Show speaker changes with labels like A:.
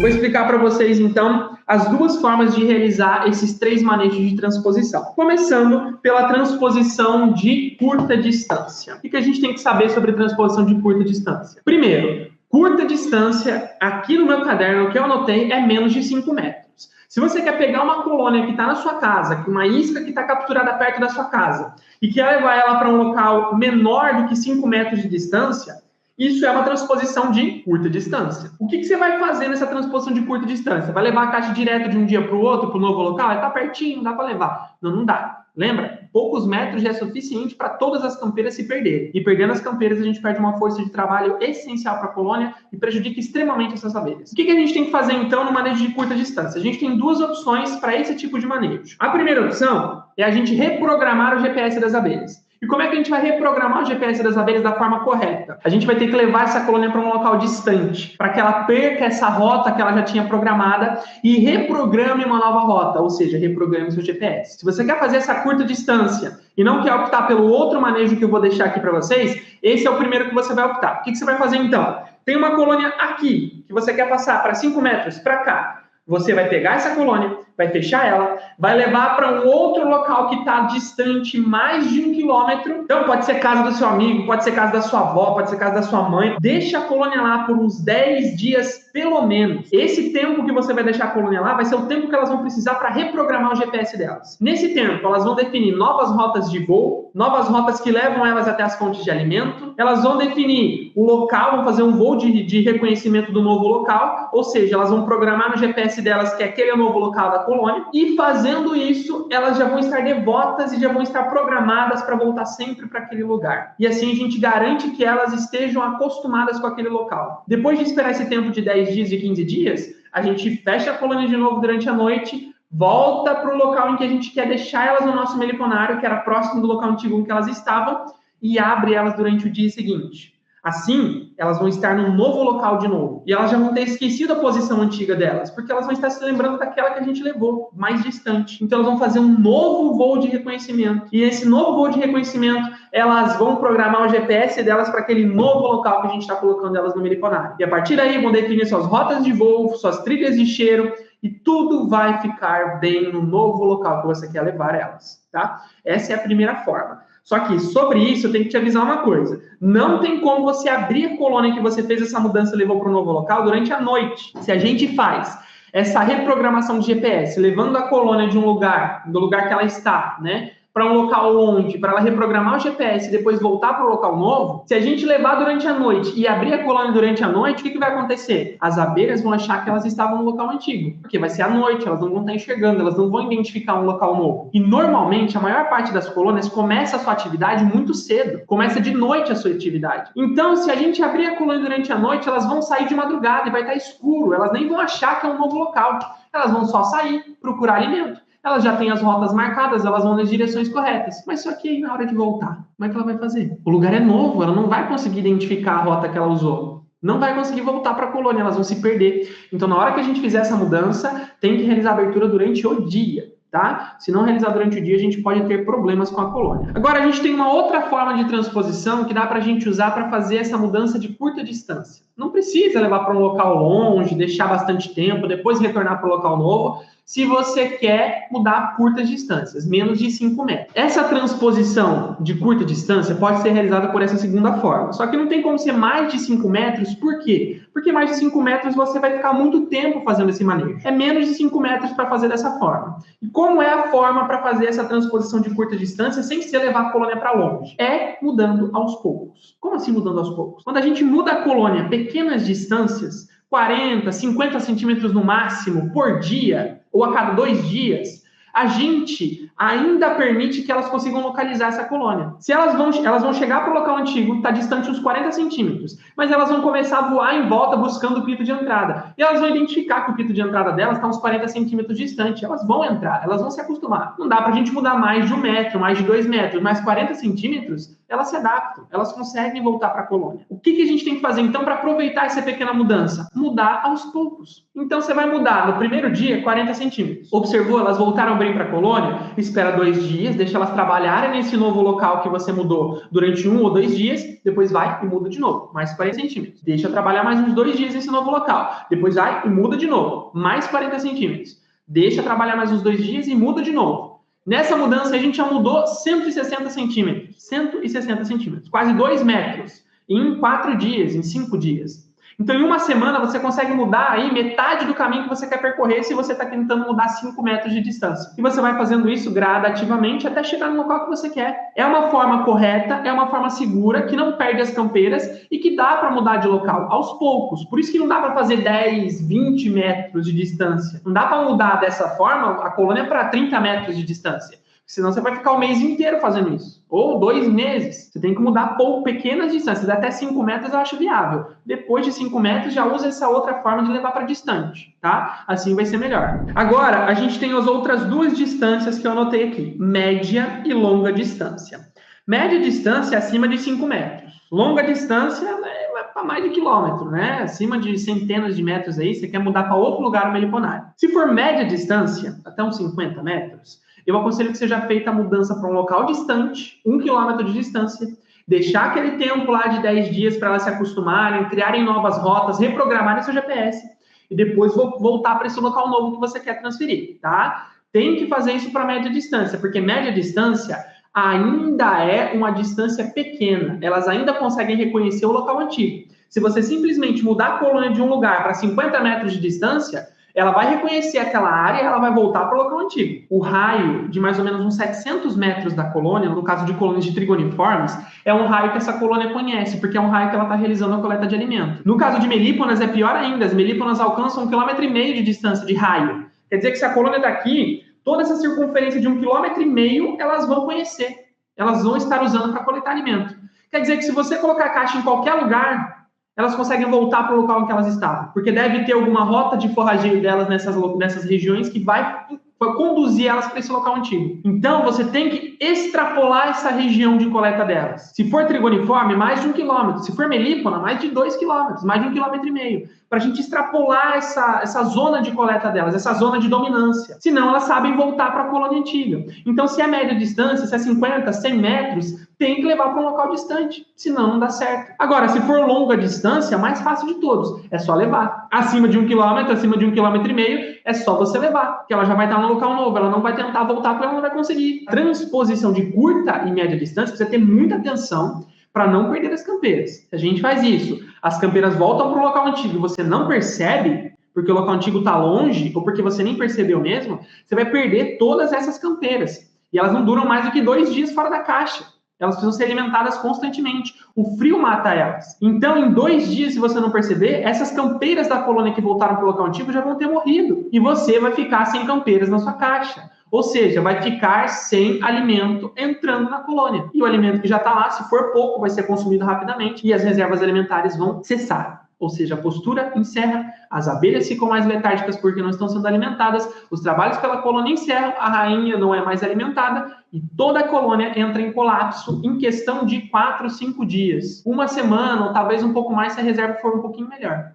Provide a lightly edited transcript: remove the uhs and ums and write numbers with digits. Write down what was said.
A: Vou explicar para vocês, então, as duas formas de realizar esses 3 manejos de transposição. Começando pela transposição de curta distância. O que a gente tem que saber sobre transposição de curta distância? Primeiro, curta distância, aqui no meu caderno, o que eu anotei é menos de 5 metros. Se você quer pegar uma colônia que está na sua casa, uma isca que está capturada perto da sua casa, e quer levar ela para um local menor do que 5 metros de distância, isso é uma transposição de curta distância. O que você vai fazer nessa transposição de curta distância? Vai levar a caixa direto de um dia para o outro, para o novo local? Está pertinho, dá para levar. Não dá. Lembra? Poucos metros já é suficiente para todas as campeiras se perderem. E perdendo as campeiras, a gente perde uma força de trabalho essencial para a colônia e prejudica extremamente essas abelhas. O que a gente tem que fazer, então, no manejo de curta distância? A gente tem 2 opções para esse tipo de manejo. A primeira opção é a gente reprogramar o GPS das abelhas. E como é que a gente vai reprogramar o GPS das abelhas da forma correta? A gente vai ter que levar essa colônia para um local distante, para que ela perca essa rota que ela já tinha programada e reprograme uma nova rota, ou seja, reprograme o seu GPS. Se você quer fazer essa curta distância e não quer optar pelo outro manejo que eu vou deixar aqui para vocês, esse é o primeiro que você vai optar. O que você vai fazer então? Tem uma colônia aqui, que você quer passar para 5 metros, para cá. Você vai pegar essa colônia, vai fechar ela, vai levar para um outro local que está distante mais de 1 quilômetro. Então pode ser casa do seu amigo, pode ser casa da sua avó, pode ser casa da sua mãe. Deixa a colônia lá por uns 10 dias pelo menos. Esse tempo que você vai deixar a colônia lá vai ser o tempo que elas vão precisar para reprogramar o GPS delas. Nesse tempo, elas vão definir novas rotas de voo, novas rotas que levam elas até as fontes de alimento. Elas vão definir o local, vão fazer um voo de reconhecimento do novo local, ou seja, elas vão programar no GPS delas que aquele é o novo local da colônia, e fazendo isso, elas já vão estar devotas e já vão estar programadas para voltar sempre para aquele lugar. E assim a gente garante que elas estejam acostumadas com aquele local. Depois de esperar esse tempo de 10 dias e 15 dias, a gente fecha a colônia de novo durante a noite, volta para o local em que a gente quer deixar elas no nosso meliponário, que era próximo do local antigo em que elas estavam, e abre elas durante o dia seguinte. Assim, elas vão estar num novo local de novo. E elas já vão ter esquecido a posição antiga delas, porque elas vão estar se lembrando daquela que a gente levou, mais distante. Então, elas vão fazer um novo voo de reconhecimento. E nesse novo voo de reconhecimento, elas vão programar o GPS delas para aquele novo local que a gente está colocando elas no meliponário. E a partir daí, vão definir suas rotas de voo, suas trilhas de cheiro, e tudo vai ficar bem no novo local que você quer levar elas, tá? Essa é a primeira forma. Só que sobre isso eu tenho que te avisar uma coisa. Não tem como você abrir a colônia que você fez essa mudança e levou para o novo local durante a noite. Se a gente faz essa reprogramação de GPS, levando a colônia de um lugar, do lugar que ela está, né, para um local longe, para ela reprogramar o GPS e depois voltar para o local novo, se a gente levar durante a noite e abrir a colônia durante a noite, o que vai acontecer? As abelhas vão achar que elas estavam no local antigo, porque vai ser à noite, elas não vão estar enxergando, elas não vão identificar um local novo. E normalmente, a maior parte das colônias começa a sua atividade muito cedo, começa de noite a sua atividade. Então, se a gente abrir a colônia durante a noite, elas vão sair de madrugada e vai estar escuro, elas nem vão achar que é um novo local, elas vão só sair, procurar alimento. Elas já têm as rotas marcadas, elas vão nas direções corretas. Mas só que aí, na hora de voltar, como é que ela vai fazer? O lugar é novo, ela não vai conseguir identificar a rota que ela usou. Não vai conseguir voltar para a colônia, elas vão se perder. Então, na hora que a gente fizer essa mudança, tem que realizar a abertura durante o dia, tá? Se não realizar durante o dia, a gente pode ter problemas com a colônia. Agora, a gente tem uma outra forma de transposição que dá para a gente usar para fazer essa mudança de curta distância. Não precisa levar para um local longe, deixar bastante tempo, depois retornar para o local novo, se você quer mudar curtas distâncias, menos de 5 metros. Essa transposição de curta distância pode ser realizada por essa segunda forma. Só que não tem como ser mais de 5 metros, por quê? Porque mais de 5 metros você vai ficar muito tempo fazendo esse manejo. É menos de 5 metros para fazer dessa forma. E como é a forma para fazer essa transposição de curta distância sem ser levar a colônia para longe? É mudando aos poucos. Como assim mudando aos poucos? Quando a gente muda a colônia a pequenas distâncias, 40, 50 centímetros no máximo por dia, ou a cada 2 dias, a gente ainda permite que elas consigam localizar essa colônia. Se elas vão chegar para o local antigo, está distante uns 40 centímetros, mas elas vão começar a voar em volta buscando o pito de entrada. E elas vão identificar que o pito de entrada delas está uns 40 centímetros distante. Elas vão entrar, elas vão se acostumar. Não dá para a gente mudar mais de 1 metro, mais de 2 metros, mas 40 centímetros, elas se adaptam, elas conseguem voltar para a colônia. O que a gente tem que fazer então para aproveitar essa pequena mudança? Mudar aos poucos. Então, você vai mudar no primeiro dia 40 centímetros. Observou? Elas voltaram bem para a colônia? Espera 2 dias, deixa elas trabalharem nesse novo local que você mudou durante 1 ou 2 dias, depois vai e muda de novo, mais 40 centímetros. Deixa trabalhar mais uns 2 dias nesse novo local, depois vai e muda de novo, mais 40 centímetros. Deixa trabalhar mais uns 2 dias e muda de novo. Nessa mudança, a gente já mudou 160 centímetros. 160 centímetros, quase 2 metros, em 4 dias, em 5 dias. Então, em uma semana, você consegue mudar aí metade do caminho que você quer percorrer se você está tentando mudar 5 metros de distância. E você vai fazendo isso gradativamente até chegar no local que você quer. É uma forma correta, é uma forma segura, que não perde as campeiras e que dá para mudar de local aos poucos. Por isso que não dá para fazer 10, 20 metros de distância. Não dá para mudar dessa forma a colônia para 30 metros de distância. Senão você vai ficar o mês inteiro fazendo isso. Ou 2 meses. Você tem que mudar pequenas distâncias. Até 5 metros eu acho viável. Depois de 5 metros, já usa essa outra forma de levar para distante, tá? Assim vai ser melhor. Agora, a gente tem as outras 2 distâncias que eu anotei aqui. Média e longa distância. Média distância é acima de 5 metros. Longa distância é para mais de quilômetro, né? Acima de centenas de metros aí, você quer mudar para outro lugar no meliponário. Se for média distância, até uns 50 metros, eu aconselho que seja feita a mudança para um local distante, 1 quilômetro de distância, deixar aquele tempo lá de 10 dias para elas se acostumarem, criarem novas rotas, reprogramarem seu GPS e depois voltar para esse local novo que você quer transferir, tá? Tem que fazer isso para média distância, porque média distância ainda é uma distância pequena, elas ainda conseguem reconhecer o local antigo. Se você simplesmente mudar a colônia de um lugar para 50 metros de distância, ela vai reconhecer aquela área e ela vai voltar para o local antigo. O raio de mais ou menos uns 700 metros da colônia, no caso de colônias de trigoniformes, é um raio que essa colônia conhece, porque é um raio que ela está realizando a coleta de alimento. No caso de melíponas, é pior ainda. As melíponas alcançam 1,5 km de distância de raio. Quer dizer que se a colônia está aqui, toda essa circunferência de 1,5 km, elas vão conhecer. Elas vão estar usando para coletar alimento. Quer dizer que se você colocar a caixa em qualquer lugar, elas conseguem voltar para o local em que elas estavam, porque deve ter alguma rota de forrageio delas nessas regiões que vai conduzir elas para esse local antigo. Então, você tem que extrapolar essa região de coleta delas. Se for trigoniforme, mais de 1 quilômetro. Se for melípona, mais de 2 quilômetros, mais de 1,5 km. Para a gente extrapolar essa zona de coleta delas, essa zona de dominância. Senão, elas sabem voltar para a colônia antiga. Então, se é média distância, se é 50, 100 metros, tem que levar para um local distante. Senão, não dá certo. Agora, se for longa distância, mais fácil de todos. É só levar. Acima de 1 quilômetro, acima de 1,5 km, é só você levar. Porque ela já vai estar no local novo. Ela não vai tentar voltar porque ela não vai conseguir. Transposição de curta e média distância, precisa ter muita atenção para não perder as campeiras. Se a gente faz isso, as campeiras voltam para o local antigo e você não percebe, porque o local antigo está longe, ou porque você nem percebeu mesmo, você vai perder todas essas campeiras. E elas não duram mais do que 2 dias fora da caixa. Elas precisam ser alimentadas constantemente. O frio mata elas. Então, em 2 dias, se você não perceber, essas campeiras da colônia que voltaram para o local antigo já vão ter morrido. E você vai ficar sem campeiras na sua caixa. Ou seja, vai ficar sem alimento entrando na colônia. E o alimento que já está lá, se for pouco, vai ser consumido rapidamente e as reservas alimentares vão cessar. Ou seja, a postura encerra, as abelhas ficam mais letárgicas porque não estão sendo alimentadas, os trabalhos pela colônia encerram, a rainha não é mais alimentada e toda a colônia entra em colapso em questão de 4, 5 dias. 1 semana ou talvez um pouco mais se a reserva for um pouquinho melhor.